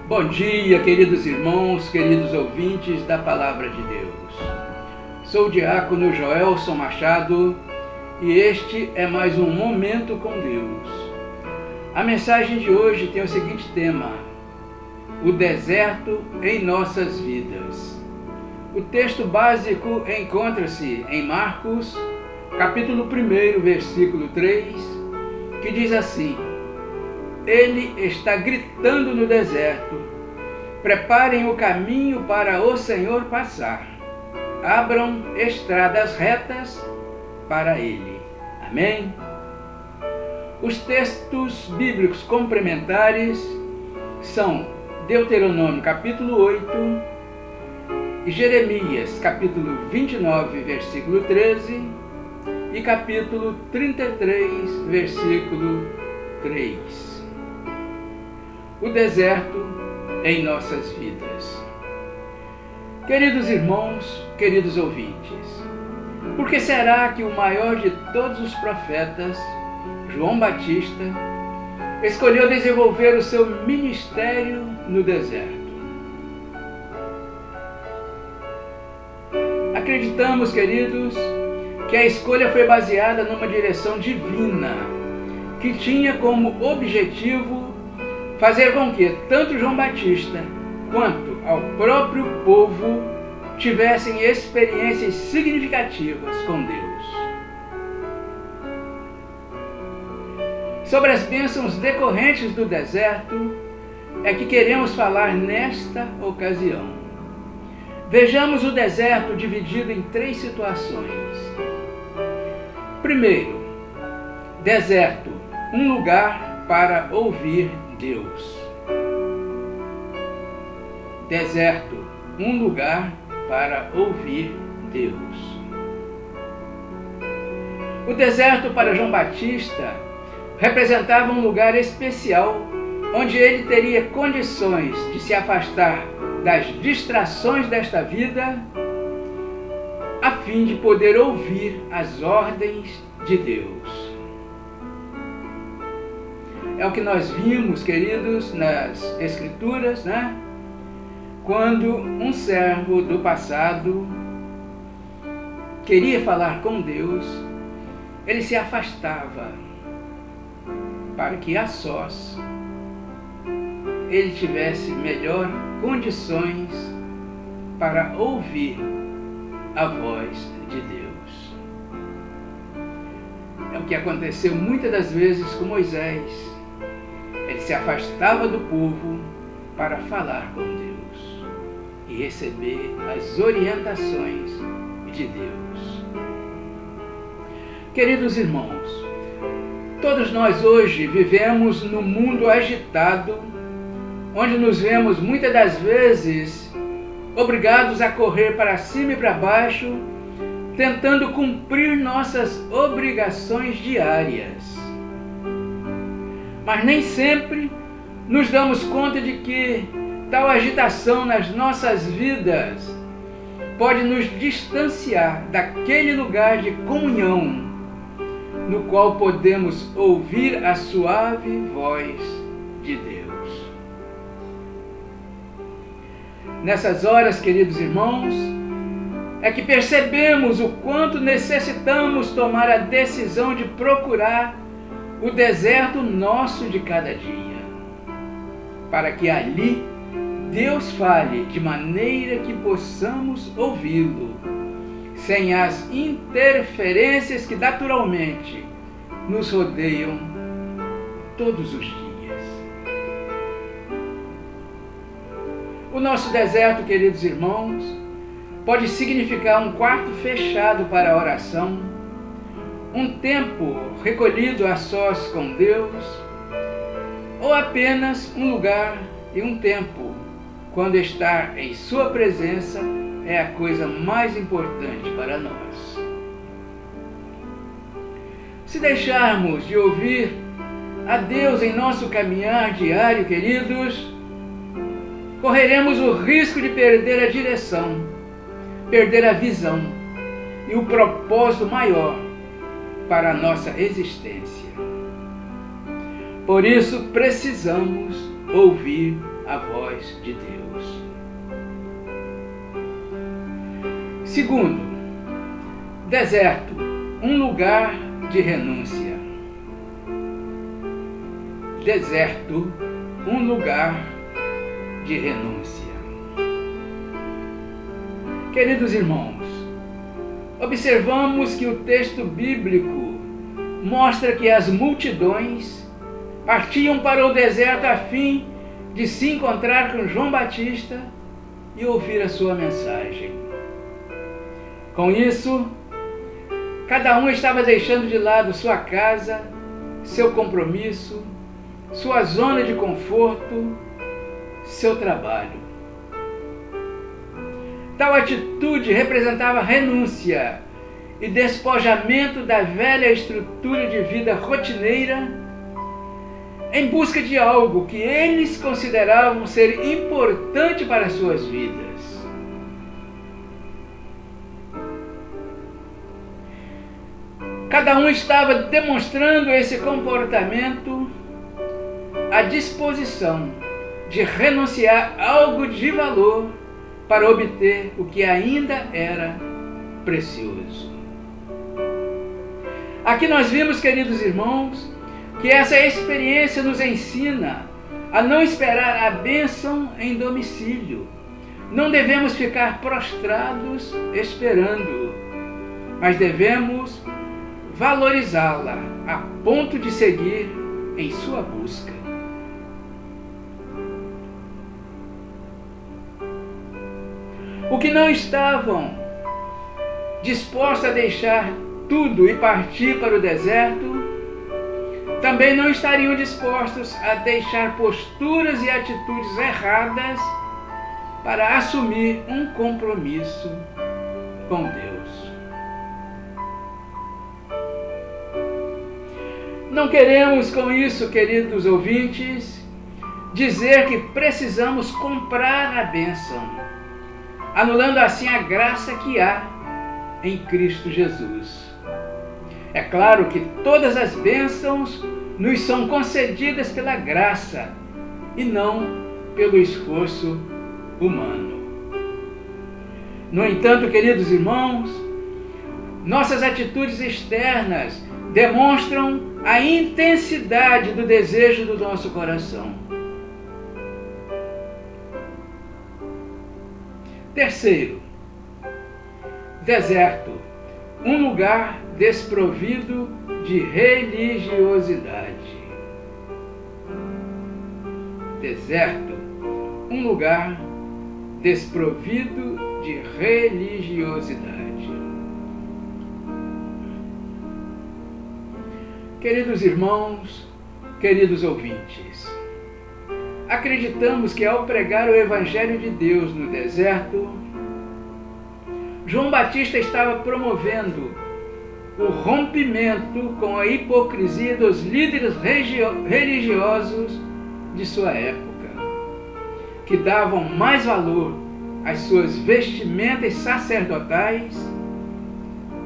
Bom dia, queridos irmãos, queridos ouvintes da Palavra de Deus. Sou o diácono Joelson Machado e este é mais um Momento com Deus. A mensagem de hoje tem o seguinte tema: o deserto em nossas vidas. O texto básico encontra-se em Marcos, capítulo 1, versículo 3, que diz assim: Ele está gritando no deserto: preparem o caminho para o Senhor passar. Abram estradas retas para Ele. Amém? Os textos bíblicos complementares são Deuteronômio capítulo 8 e Jeremias capítulo 29, versículo 13 e capítulo 33, versículo 3. O deserto em nossas vidas. Queridos irmãos, queridos ouvintes, por que será que o maior de todos os profetas, João Batista, escolheu desenvolver o seu ministério no deserto? Acreditamos, queridos, que a escolha foi baseada numa direção divina, que tinha como objetivo fazer com que tanto João Batista quanto ao próprio povo tivessem experiências significativas com Deus. Sobre as bênçãos decorrentes do deserto é que queremos falar nesta ocasião. Vejamos o deserto dividido em 3 situações. Primeiro, deserto, um lugar para ouvir Deus. Deserto, um lugar para ouvir Deus. O deserto para João Batista representava um lugar especial onde ele teria condições de se afastar das distrações desta vida a fim de poder ouvir as ordens de Deus. É o que nós vimos, queridos, nas Escrituras, né? Quando um servo do passado queria falar com Deus, ele se afastava para que a sós ele tivesse melhor condições para ouvir a voz de Deus. É o que aconteceu muitas das vezes com Moisés. Ele se afastava do povo para falar com Deus e receber as orientações de Deus. Queridos irmãos, todos nós hoje vivemos num mundo agitado, onde nos vemos muitas das vezes obrigados a correr para cima e para baixo, tentando cumprir nossas obrigações diárias. Mas nem sempre nos damos conta de que tal agitação nas nossas vidas pode nos distanciar daquele lugar de comunhão no qual podemos ouvir a suave voz de Deus. Nessas horas, queridos irmãos, é que percebemos o quanto necessitamos tomar a decisão de procurar o deserto nosso de cada dia, para que ali Deus fale de maneira que possamos ouvi-lo, sem as interferências que naturalmente nos rodeiam todos os dias. O nosso deserto, queridos irmãos, pode significar um quarto fechado para a oração, um tempo recolhido a sós com Deus, ou apenas um lugar e um tempo quando estar em sua presença é a coisa mais importante para nós. Se deixarmos de ouvir a Deus em nosso caminhar diário, queridos, correremos o risco de perder a direção, perder a visão e o propósito maior para a nossa existência. Por isso precisamos ouvir a voz de Deus. Segundo, deserto, um lugar de renúncia. Deserto, um lugar de renúncia. Queridos irmãos, observamos que o texto bíblico mostra que as multidões partiam para o deserto a fim de se encontrar com João Batista e ouvir a sua mensagem. Com isso, cada um estava deixando de lado sua casa, seu compromisso, sua zona de conforto, seu trabalho. Tal atitude representava renúncia e despojamento da velha estrutura de vida rotineira em busca de algo que eles consideravam ser importante para as suas vidas. Cada um estava demonstrando esse comportamento, a disposição de renunciar a algo de valor para obter o que ainda era precioso. Aqui nós vimos, queridos irmãos, que essa experiência nos ensina a não esperar a bênção em domicílio. Não devemos ficar prostrados esperando, mas devemos valorizá-la a ponto de seguir em sua busca. O que não estavam dispostos a deixar tudo e partir para o deserto, também não estariam dispostos a deixar posturas e atitudes erradas para assumir um compromisso com Deus. Não queremos com isso, queridos ouvintes, dizer que precisamos comprar a bênção, anulando assim a graça que há em Cristo Jesus. É claro que todas as bênçãos nos são concedidas pela graça e não pelo esforço humano. No entanto, queridos irmãos, nossas atitudes externas demonstram a intensidade do desejo do nosso coração. Terceiro, deserto, um lugar desprovido de religiosidade. Deserto, um lugar desprovido de religiosidade. Queridos irmãos, queridos ouvintes, acreditamos que ao pregar o Evangelho de Deus no deserto, João Batista estava promovendo o rompimento com a hipocrisia dos líderes religiosos de sua época, que davam mais valor às suas vestimentas sacerdotais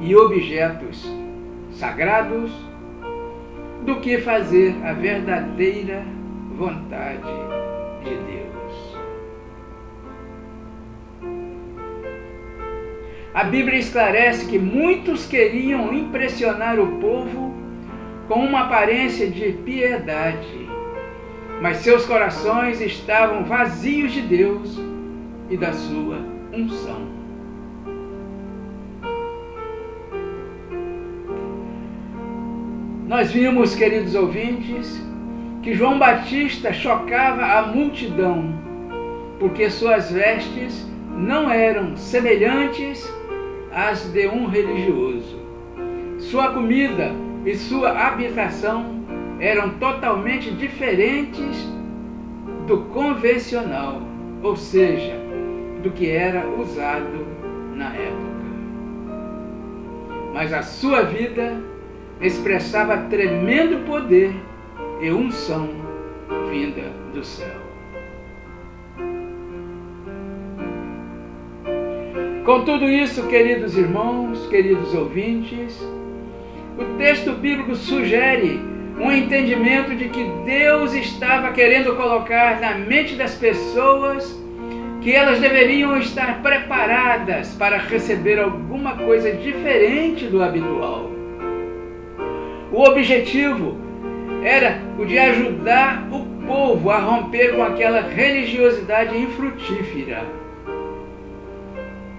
e objetos sagrados do que fazer a verdadeira vontade de Deus. A Bíblia esclarece que muitos queriam impressionar o povo com uma aparência de piedade, mas seus corações estavam vazios de Deus e da sua unção. Nós vimos, queridos ouvintes, que João Batista chocava a multidão, porque suas vestes não eram semelhantes às de um religioso. Sua comida e sua habitação eram totalmente diferentes do convencional, ou seja, do que era usado na época. Mas a sua vida expressava tremendo poder e unção vinda do céu. Com tudo isso, queridos irmãos, queridos ouvintes, o texto bíblico sugere um entendimento de que Deus estava querendo colocar na mente das pessoas que elas deveriam estar preparadas para receber alguma coisa diferente do habitual. O objetivo era o de ajudar o povo a romper com aquela religiosidade infrutífera,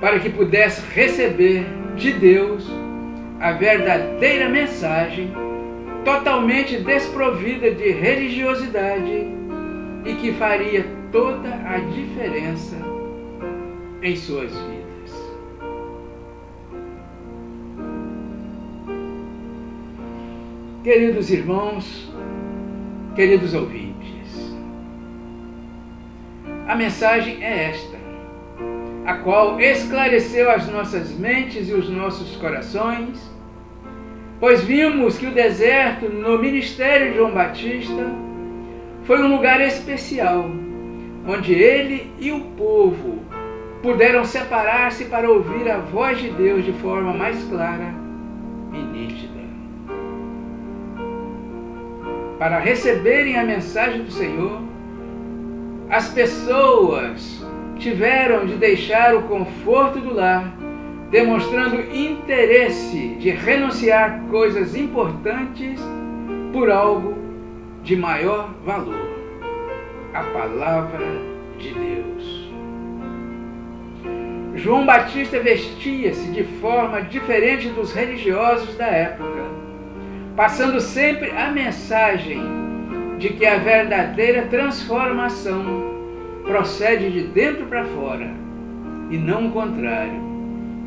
para que pudesse receber de Deus a verdadeira mensagem, totalmente desprovida de religiosidade e que faria toda a diferença em suas vidas. Queridos irmãos, queridos ouvintes, a mensagem é esta, a qual esclareceu as nossas mentes e os nossos corações, pois vimos que o deserto no ministério de João Batista foi um lugar especial, onde ele e o povo puderam separar-se para ouvir a voz de Deus de forma mais clara e nítida. Para receberem a mensagem do Senhor, as pessoas tiveram de deixar o conforto do lar, demonstrando interesse de renunciar coisas importantes por algo de maior valor, a palavra de Deus. João Batista vestia-se de forma diferente dos religiosos da época, passando sempre a mensagem de que a verdadeira transformação procede de dentro para fora e não o contrário,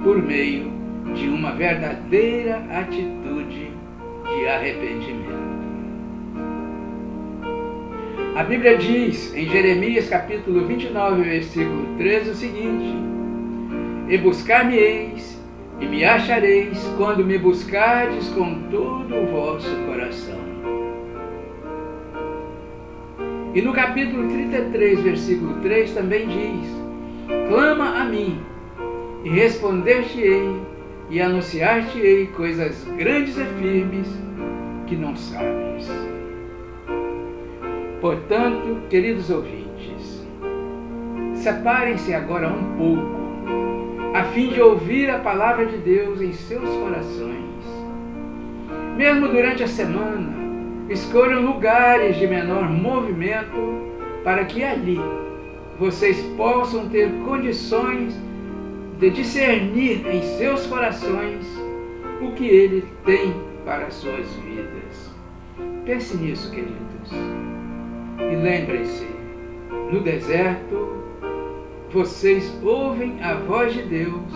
por meio de uma verdadeira atitude de arrependimento. A Bíblia diz em Jeremias capítulo 29, versículo 13 o seguinte: E buscar-me-eis e me achareis quando me buscardes com todo o vosso coração. E no capítulo 33, versículo 3 também diz: Clama a mim, e responder-te-ei, e anunciar-te-ei coisas grandes e firmes que não sabes. Portanto, queridos ouvintes, separem-se agora um pouco, a fim de ouvir a palavra de Deus em seus corações. Mesmo durante a semana, escolham lugares de menor movimento para que ali vocês possam ter condições de discernir em seus corações o que Ele tem para as suas vidas. Pense nisso, queridos. E lembrem-se, no deserto, vocês ouvem a voz de Deus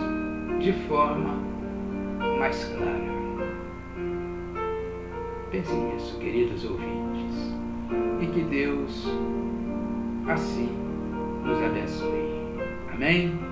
de forma mais clara. Pense nisso, queridos ouvintes, e que Deus assim nos abençoe. Amém?